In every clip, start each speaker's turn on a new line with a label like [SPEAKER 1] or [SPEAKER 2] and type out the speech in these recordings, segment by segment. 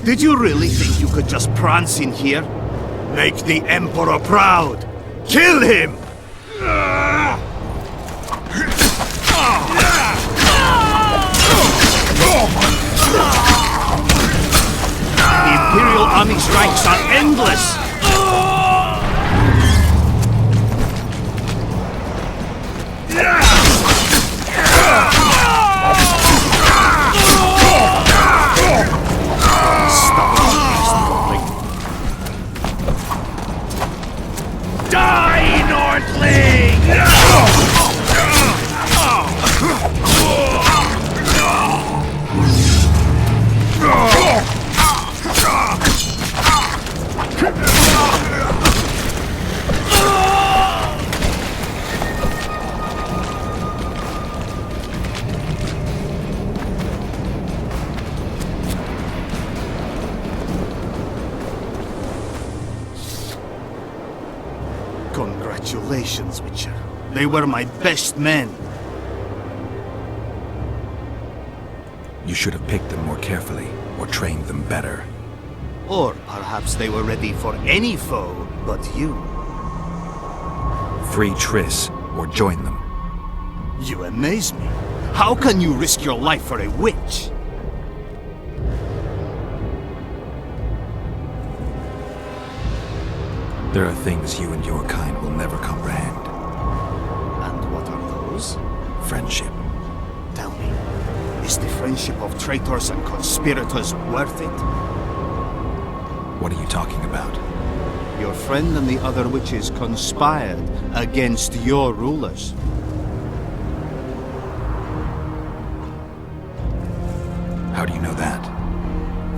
[SPEAKER 1] Did you really think you could just prance in here? Make the Emperor proud! Kill him! The Imperial Army's ranks are endless! Die, Northling! Congratulations, Witcher. They were my best men.
[SPEAKER 2] You should have picked them more carefully, or trained them better.
[SPEAKER 1] Or perhaps they were ready for any foe but you.
[SPEAKER 2] Free Triss, or join them.
[SPEAKER 1] You amaze me. How can you risk your life for a witch?
[SPEAKER 2] There are things you and your kind will never comprehend.
[SPEAKER 1] And what are those?
[SPEAKER 2] Friendship.
[SPEAKER 1] Tell me, is the friendship of traitors and conspirators worth it?
[SPEAKER 2] What are you talking about?
[SPEAKER 1] Your friend and the other witches conspired against your rulers.
[SPEAKER 2] How do you know that?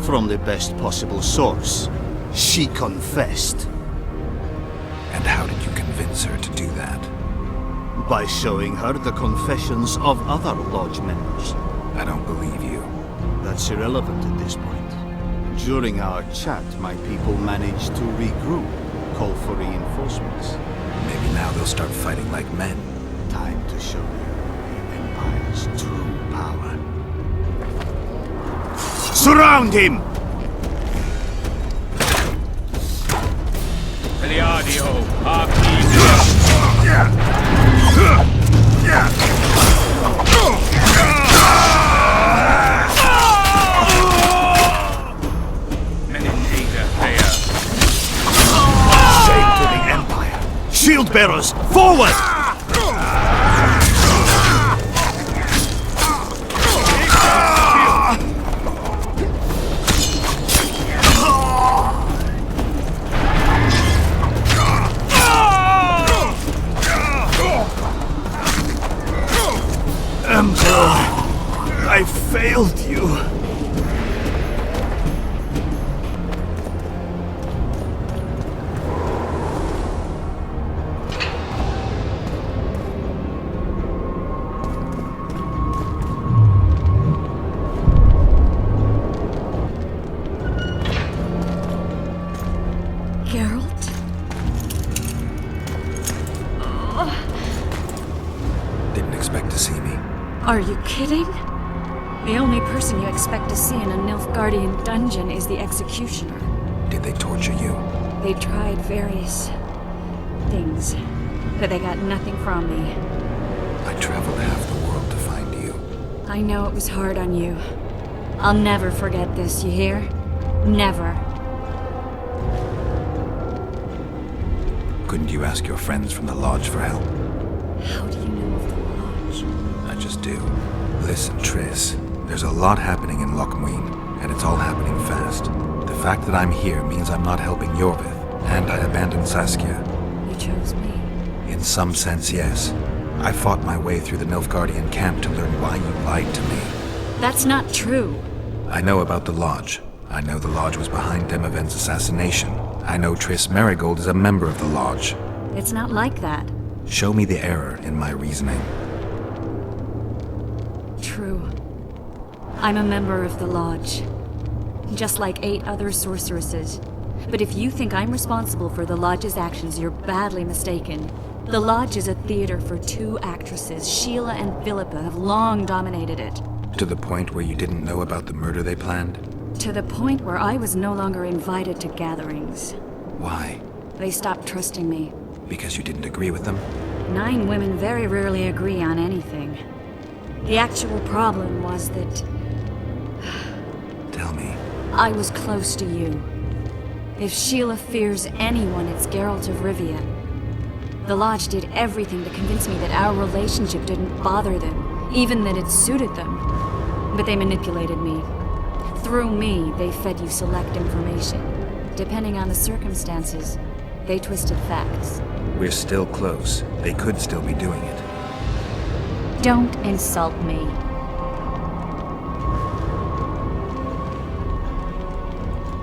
[SPEAKER 1] From the best possible source. She confessed.
[SPEAKER 2] And how did you convince her to do that?
[SPEAKER 1] By showing her the confessions of other Lodge members.
[SPEAKER 2] I don't believe you.
[SPEAKER 1] That's irrelevant at this point. During our chat, my people managed to regroup, call for reinforcements.
[SPEAKER 2] Maybe now they'll start fighting like men.
[SPEAKER 1] Time to show you the Empire's true power. Surround him! Shame to the Empire! Shield bearers, forward! I failed you.
[SPEAKER 3] Geralt?
[SPEAKER 2] Didn't expect to see me.
[SPEAKER 3] Are you kidding? The only person you expect to see in a Nilfgaardian dungeon is the executioner.
[SPEAKER 2] Did they torture you?
[SPEAKER 3] They tried various things, but they got nothing from me.
[SPEAKER 2] I traveled half the world to find you.
[SPEAKER 3] I know it was hard on you. I'll never forget this, you hear? Never.
[SPEAKER 2] Couldn't you ask your friends from the Lodge for help?
[SPEAKER 3] How do you know of the Lodge?
[SPEAKER 2] I just do. Listen, Triss. There's a lot happening in Lochmuin, and it's all happening fast. The fact that I'm here means I'm not helping Yorvith, and I abandoned Saskia.
[SPEAKER 3] You chose me.
[SPEAKER 2] In some sense, yes. I fought my way through the Nilfgaardian camp to learn why you lied to me.
[SPEAKER 3] That's not true.
[SPEAKER 2] I know about the Lodge. I know the Lodge was behind Demavend's assassination. I know Triss Merigold is a member of the Lodge.
[SPEAKER 3] It's not like that.
[SPEAKER 2] Show me the error in my reasoning.
[SPEAKER 3] True. I'm a member of the Lodge. Just like 8 other sorceresses. But if you think I'm responsible for the Lodge's actions, you're badly mistaken. The Lodge is a theater for 2 actresses. Sheila and Philippa have long dominated it.
[SPEAKER 2] To the point where you didn't know about the murder they planned?
[SPEAKER 3] To the point where I was no longer invited to gatherings.
[SPEAKER 2] Why?
[SPEAKER 3] They stopped trusting me.
[SPEAKER 2] Because you didn't agree with them?
[SPEAKER 3] 9 women very rarely agree on anything. The actual problem was that
[SPEAKER 2] Tell me.
[SPEAKER 3] I was close to you. If Sheila fears anyone, it's Geralt of Rivia. The Lodge did everything to convince me that our relationship didn't bother them, even that it suited them. But they manipulated me. Through me, they fed you select information. Depending on the circumstances, they twisted facts.
[SPEAKER 2] We're still close. They could still be doing it.
[SPEAKER 3] Don't insult me.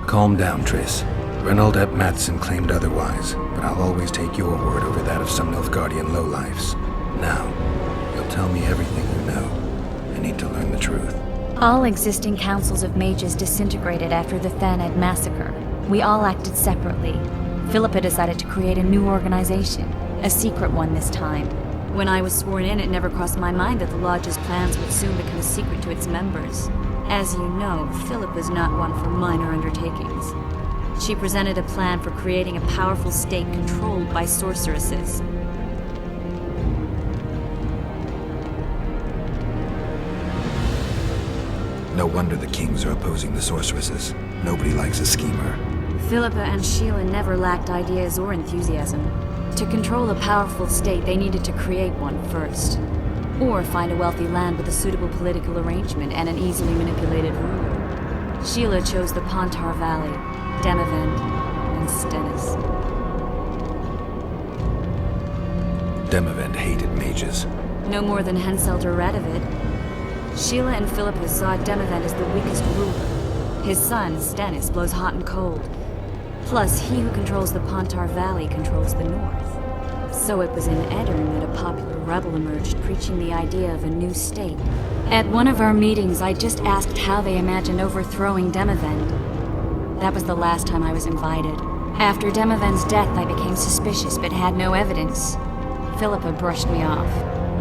[SPEAKER 2] Calm down, Triss. Reynold Ep Matson claimed otherwise, but I'll always take your word over that of some Nilfgaardian lowlifes. Now, you'll tell me everything you know. I need to learn the truth.
[SPEAKER 3] All existing councils of mages disintegrated after the Thaned massacre. We all acted separately. Philippa decided to create a new organization, a secret one this time. When I was sworn in, it never crossed my mind that the Lodge's plans would soon become a secret to its members. As you know, Philippa is not one for minor undertakings. She presented a plan for creating a powerful state controlled by sorceresses.
[SPEAKER 2] No wonder the kings are opposing the sorceresses. Nobody likes a schemer.
[SPEAKER 3] Philippa and Sheila never lacked ideas or enthusiasm. To control a powerful state, they needed to create one first. Or find a wealthy land with a suitable political arrangement and an easily manipulated ruler. Sheila chose the Pontar Valley, Demavend, and Stennis.
[SPEAKER 2] Demavend hated mages.
[SPEAKER 3] No more than Henselt or Radovid. Sheila and Philippa saw Demavend as the weakest ruler. His son, Stennis, blows hot and cold. Plus, he who controls the Pontar Valley controls the north. So it was in Edirn that a popular rebel emerged, preaching the idea of a new state. At one of our meetings, I just asked how they imagined overthrowing Demavend. That was the last time I was invited. After Demavend's death, I became suspicious, but had no evidence. Philippa brushed me off.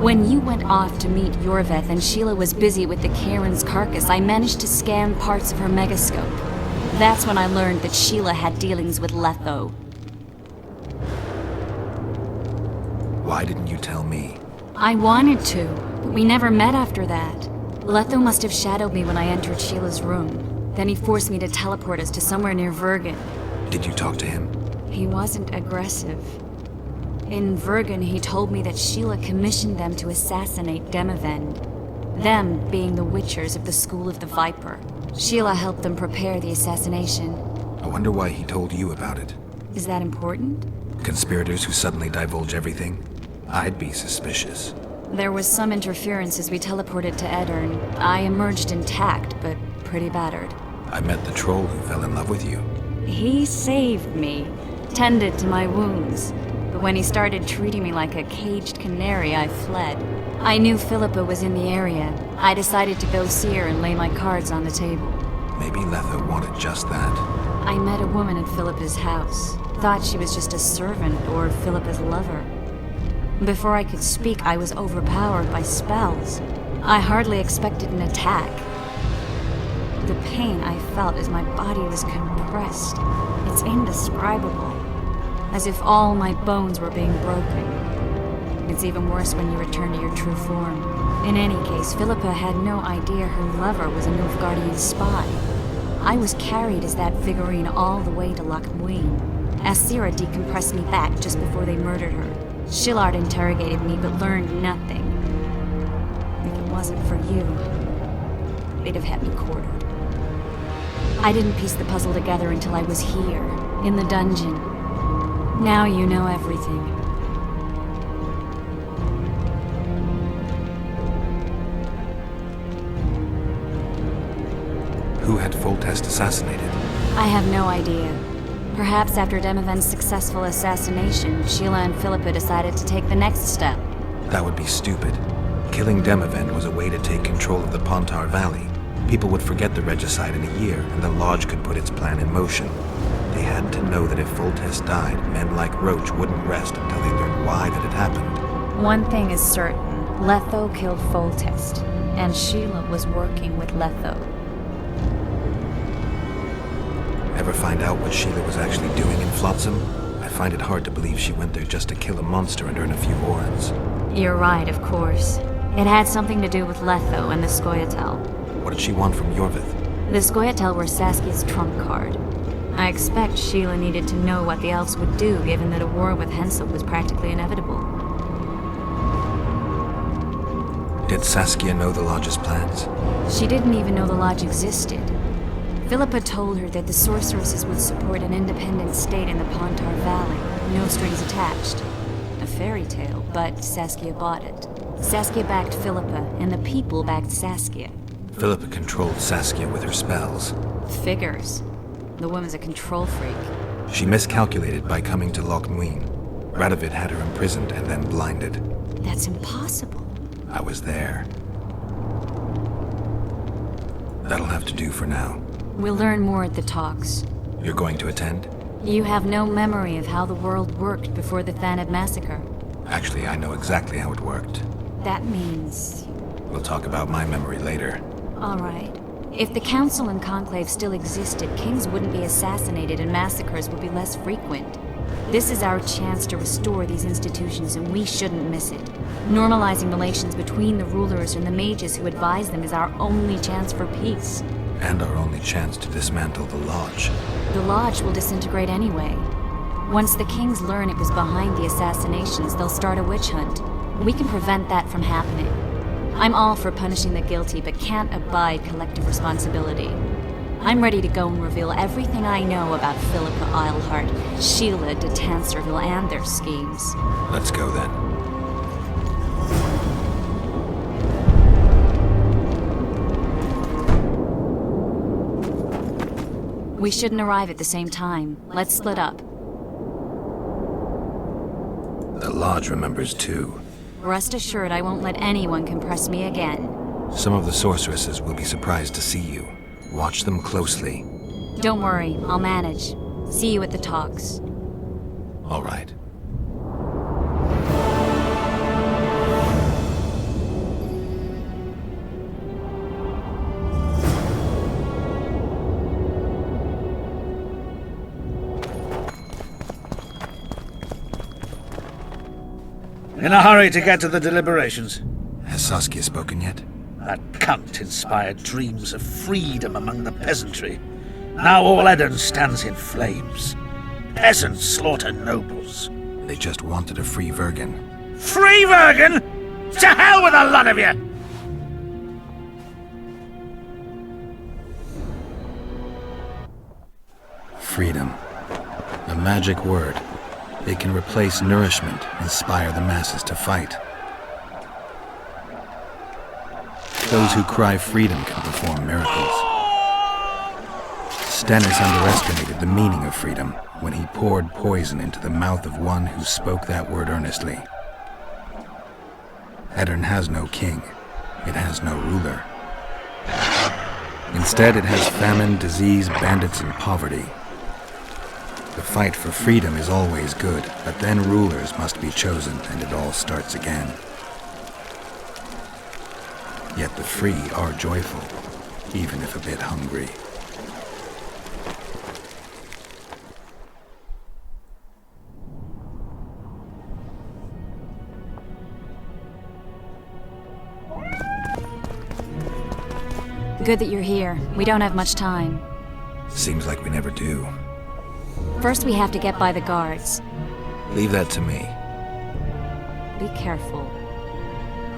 [SPEAKER 3] When you went off to meet Yorveth and Sheila was busy with the Karen's carcass, I managed to scan parts of her megascope. That's when I learned that Sheila had dealings with Letho.
[SPEAKER 2] Why didn't you tell me?
[SPEAKER 3] I wanted to, but we never met after that. Letho must have shadowed me when I entered Sheila's room. Then he forced me to teleport us to somewhere near Vergen.
[SPEAKER 2] Did you talk to him?
[SPEAKER 3] He wasn't aggressive. In Vergen, he told me that Sheila commissioned them to assassinate Demavend. Them being the Witchers of the School of the Viper. Sheila helped them prepare the assassination.
[SPEAKER 2] I wonder why he told you about it.
[SPEAKER 3] Is that important?
[SPEAKER 2] Conspirators who suddenly divulge everything? I'd be suspicious.
[SPEAKER 3] There was some interference as we teleported to Edirn. I emerged intact, but pretty battered.
[SPEAKER 2] I met the troll who fell in love with you.
[SPEAKER 3] He saved me, tended to my wounds. But when he started treating me like a caged canary, I fled. I knew Philippa was in the area. I decided to go see her and lay my cards on the table.
[SPEAKER 2] Maybe Letho wanted just that.
[SPEAKER 3] I met a woman at Philippa's house. Thought she was just a servant or Philippa's lover. Before I could speak, I was overpowered by spells. I hardly expected an attack. The pain I felt as my body was compressed. It's indescribable. As if all my bones were being broken. It's even worse when you return to your true form. In any case, Philippa had no idea her lover was a Nilfgaardian spy. I was carried as that figurine all the way to Loch Muin. Asira decompressed me back just before they murdered her. Shillard interrogated me but learned nothing. If it wasn't for you, they'd have had me quartered. I didn't piece the puzzle together until I was here, in the dungeon. Now you know everything.
[SPEAKER 2] Who had Foltest assassinated?
[SPEAKER 3] I have no idea. Perhaps after Demavend's successful assassination, Sheila and Philippa decided to take the next step.
[SPEAKER 2] That would be stupid. Killing Demavend was a way to take control of the Pontar Valley. People would forget the regicide in a year, and the Lodge could put its plan in motion. They had to know that if Foltest died, men like Roach wouldn't rest until they learned why that had happened.
[SPEAKER 3] One thing is certain. Letho killed Foltest, and Sheila was working with Letho.
[SPEAKER 2] find out what Sheila was actually doing in Flotsam, I find it hard to believe she went there just to kill a monster and earn a few orans.
[SPEAKER 3] You're right, of course. It had something to do with Letho and the Scoia'tael.
[SPEAKER 2] What did she want from Yorvith?
[SPEAKER 3] The Scoia'tael were Saskia's trump card. I expect Sheila needed to know what the elves would do, given that a war with Hensel was practically inevitable.
[SPEAKER 2] Did Saskia know the Lodge's plans?
[SPEAKER 3] She didn't even know the Lodge existed. Philippa told her that the sorceresses would support an independent state in the Pontar Valley, no strings attached. A fairy tale, but Saskia bought it. Saskia backed Philippa, and the people backed Saskia.
[SPEAKER 2] Philippa controlled Saskia with her spells.
[SPEAKER 3] Figures. The woman's a control freak.
[SPEAKER 2] She miscalculated by coming to Loch Muin. Radovid had her imprisoned and then blinded.
[SPEAKER 3] That's impossible.
[SPEAKER 2] I was there. That'll have to do for now.
[SPEAKER 3] We'll learn more at the talks.
[SPEAKER 2] You're going to attend?
[SPEAKER 3] You have no memory of how the world worked before the Thanad massacre.
[SPEAKER 2] Actually, I know exactly how it worked.
[SPEAKER 3] That means...
[SPEAKER 2] We'll talk about my memory later.
[SPEAKER 3] All right. If the Council and Conclave still existed, kings wouldn't be assassinated and massacres would be less frequent. This is our chance to restore these institutions, and we shouldn't miss it. Normalizing relations between the rulers and the mages who advise them is our only chance for peace.
[SPEAKER 2] And our only chance to dismantle the Lodge.
[SPEAKER 3] The Lodge will disintegrate anyway. Once the kings learn it was behind the assassinations, they'll start a witch hunt. We can prevent that from happening. I'm all for punishing the guilty, but can't abide collective responsibility. I'm ready to go and reveal everything I know about Philippa Eilhart, Sheila de Tanserville, and their schemes.
[SPEAKER 2] Let's go then.
[SPEAKER 3] We shouldn't arrive at the same time. Let's split up.
[SPEAKER 2] The Lodge remembers too.
[SPEAKER 3] Rest assured I won't let anyone compress me again.
[SPEAKER 2] Some of the sorceresses will be surprised to see you. Watch them closely.
[SPEAKER 3] Don't worry, I'll manage. See you at the talks.
[SPEAKER 2] All right.
[SPEAKER 4] In a hurry to get to the deliberations.
[SPEAKER 2] Has Saskia spoken yet?
[SPEAKER 4] That cunt inspired dreams of freedom among the peasantry. Now all Edirne stands in flames. Peasants slaughter nobles.
[SPEAKER 2] They just wanted a free Vergen.
[SPEAKER 4] Free Vergen? To hell with a lot of you!
[SPEAKER 2] Freedom. A magic word. It can replace nourishment, inspire the masses to fight. Those who cry freedom can perform miracles. Stennis underestimated the meaning of freedom when he poured poison into the mouth of one who spoke that word earnestly. Edirne has no king. It has no ruler. Instead, it has famine, disease, bandits, and poverty. The fight for freedom is always good, but then rulers must be chosen and it all starts again. Yet the free are joyful, even if a bit hungry.
[SPEAKER 3] Good that you're here. We don't have much time.
[SPEAKER 2] Seems like we never do.
[SPEAKER 3] First we have to get by the guards.
[SPEAKER 2] Leave that to me.
[SPEAKER 3] Be careful.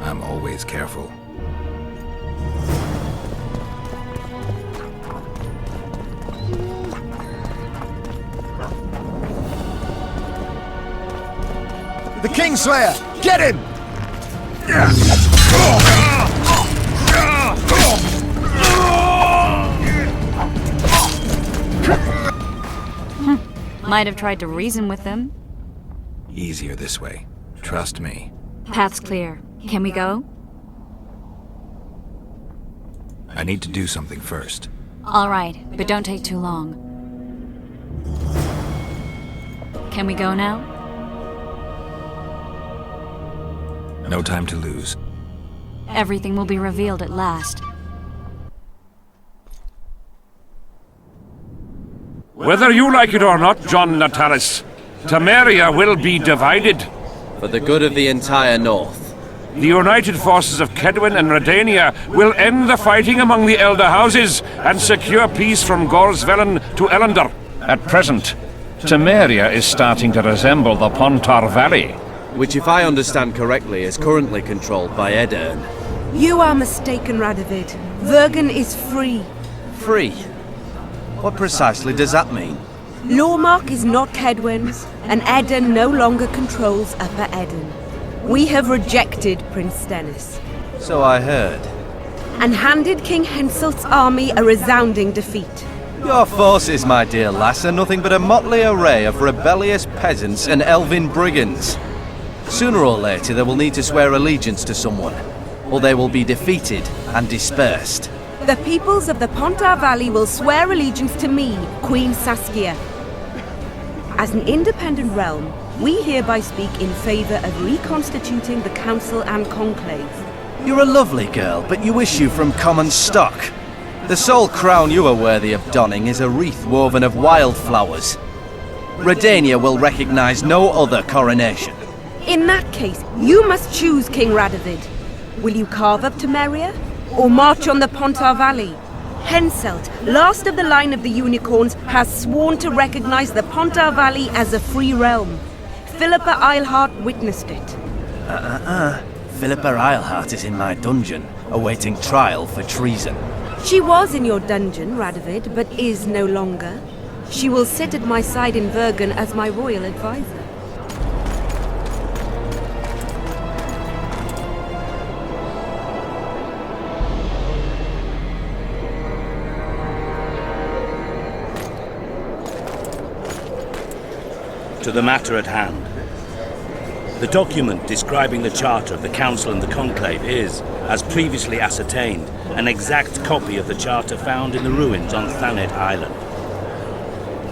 [SPEAKER 2] I'm always careful.
[SPEAKER 5] The Kingslayer! Get him!
[SPEAKER 3] Might have tried to reason with them.
[SPEAKER 2] Easier this way. Trust me.
[SPEAKER 3] Path's clear. Can we go?
[SPEAKER 2] I need to do something first.
[SPEAKER 3] All right, but don't take too long. Can we go now?
[SPEAKER 2] No time to lose.
[SPEAKER 3] Everything will be revealed at last.
[SPEAKER 6] Whether you like it or not, John Natalis, Temeria will be divided.
[SPEAKER 7] For the good of the entire North.
[SPEAKER 6] The united forces of Kedwin and Redania will end the fighting among the Elder Houses and secure peace from Gorsvelen to Ellender. At present, Temeria is starting to resemble the Pontar Valley.
[SPEAKER 7] Which, if I understand correctly, is currently controlled by Edirn.
[SPEAKER 8] You are mistaken, Radovid. Vergen is free.
[SPEAKER 7] Free? What precisely does that mean?
[SPEAKER 8] Lormark is not Kedwin's, and Edirn no longer controls Upper Edirn. We have rejected Prince Stennis.
[SPEAKER 7] So I heard.
[SPEAKER 8] And handed King Henselt's army a resounding defeat.
[SPEAKER 7] Your forces, my dear lass, are nothing but a motley array of rebellious peasants and elven brigands. Sooner or later they will need to swear allegiance to someone, or they will be defeated and dispersed.
[SPEAKER 8] The peoples of the Pontar Valley will swear allegiance to me, Queen Saskia. As an independent realm, we hereby speak in favor of reconstituting the Council and Conclave.
[SPEAKER 7] You're a lovely girl, but you issue from common stock. The sole crown you are worthy of donning is a wreath woven of wildflowers. Redania will recognize no other coronation.
[SPEAKER 8] In that case, you must choose, King Radovid. Will you carve up Temeria, or march on the Pontar Valley? Henselt, last of the line of the unicorns, has sworn to recognize the Pontar Valley as a free realm. Philippa Eilhart witnessed it.
[SPEAKER 7] Philippa Eilhart is in my dungeon, awaiting trial for treason.
[SPEAKER 8] She was in your dungeon, Radovid, but is no longer. She will sit at my side in Vergen as my royal advisor.
[SPEAKER 4] To the matter at hand. The document describing the charter of the Council and the Conclave is, as previously ascertained, an exact copy of the charter found in the ruins on Thanet Island.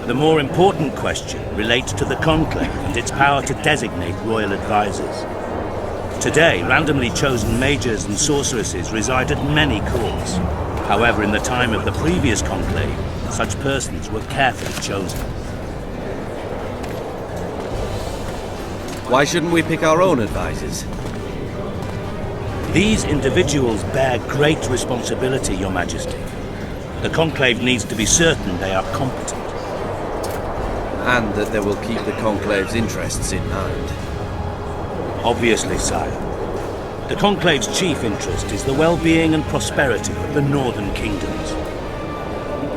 [SPEAKER 4] The more important question relates to the Conclave and its power to designate royal advisors. Today, randomly chosen mages and sorceresses reside at many courts. However, in the time of the previous Conclave, such persons were carefully chosen.
[SPEAKER 7] Why shouldn't we pick our own advisors?
[SPEAKER 4] These individuals bear great responsibility, Your Majesty. The Conclave needs to be certain they are competent.
[SPEAKER 7] And that they will keep the Conclave's interests in mind.
[SPEAKER 4] Obviously, sire. The Conclave's chief interest is the well-being and prosperity of the Northern Kingdoms.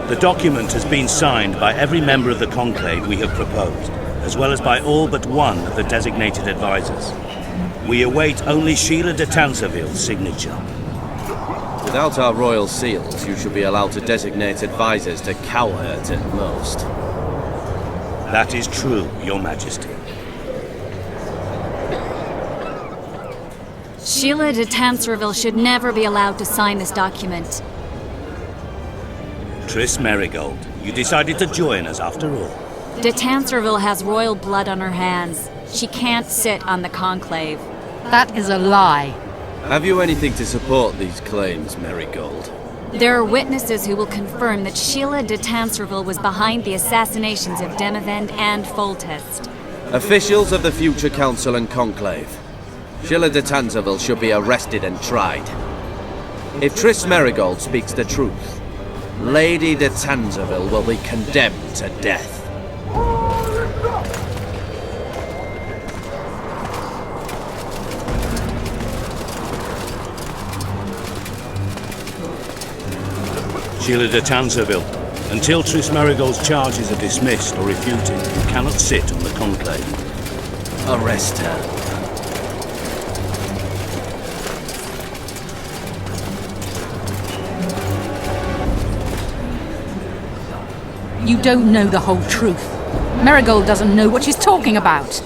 [SPEAKER 4] The document has been signed by every member of the Conclave we have proposed, as well as by all but one of the designated advisors. We await only Sheila de Tanserville's signature.
[SPEAKER 7] Without our royal seals, you should be allowed to designate advisors to cowherd at most.
[SPEAKER 4] That is true, Your Majesty.
[SPEAKER 3] Sheila de Tanserville should never be allowed to sign this document.
[SPEAKER 4] Triss Merigold, you decided to join us after all.
[SPEAKER 3] De Tanserville has royal blood on her hands. She can't sit on the Conclave.
[SPEAKER 9] That is a lie.
[SPEAKER 7] Have you anything to support these claims, Merigold?
[SPEAKER 3] There are witnesses who will confirm that Sheila de Tanserville was behind the assassinations of Demavend and Foltest.
[SPEAKER 7] Officials of the future Council and Conclave. Sheila de Tanserville should be arrested and tried. If Triss Merigold speaks the truth, Lady de Tanserville will be condemned to death.
[SPEAKER 4] Sheila de Tanserville, until Triss Merigold's charges are dismissed or refuted, you cannot sit on the Conclave.
[SPEAKER 7] Arrest her.
[SPEAKER 9] You don't know the whole truth. Merigold doesn't know what she's talking about.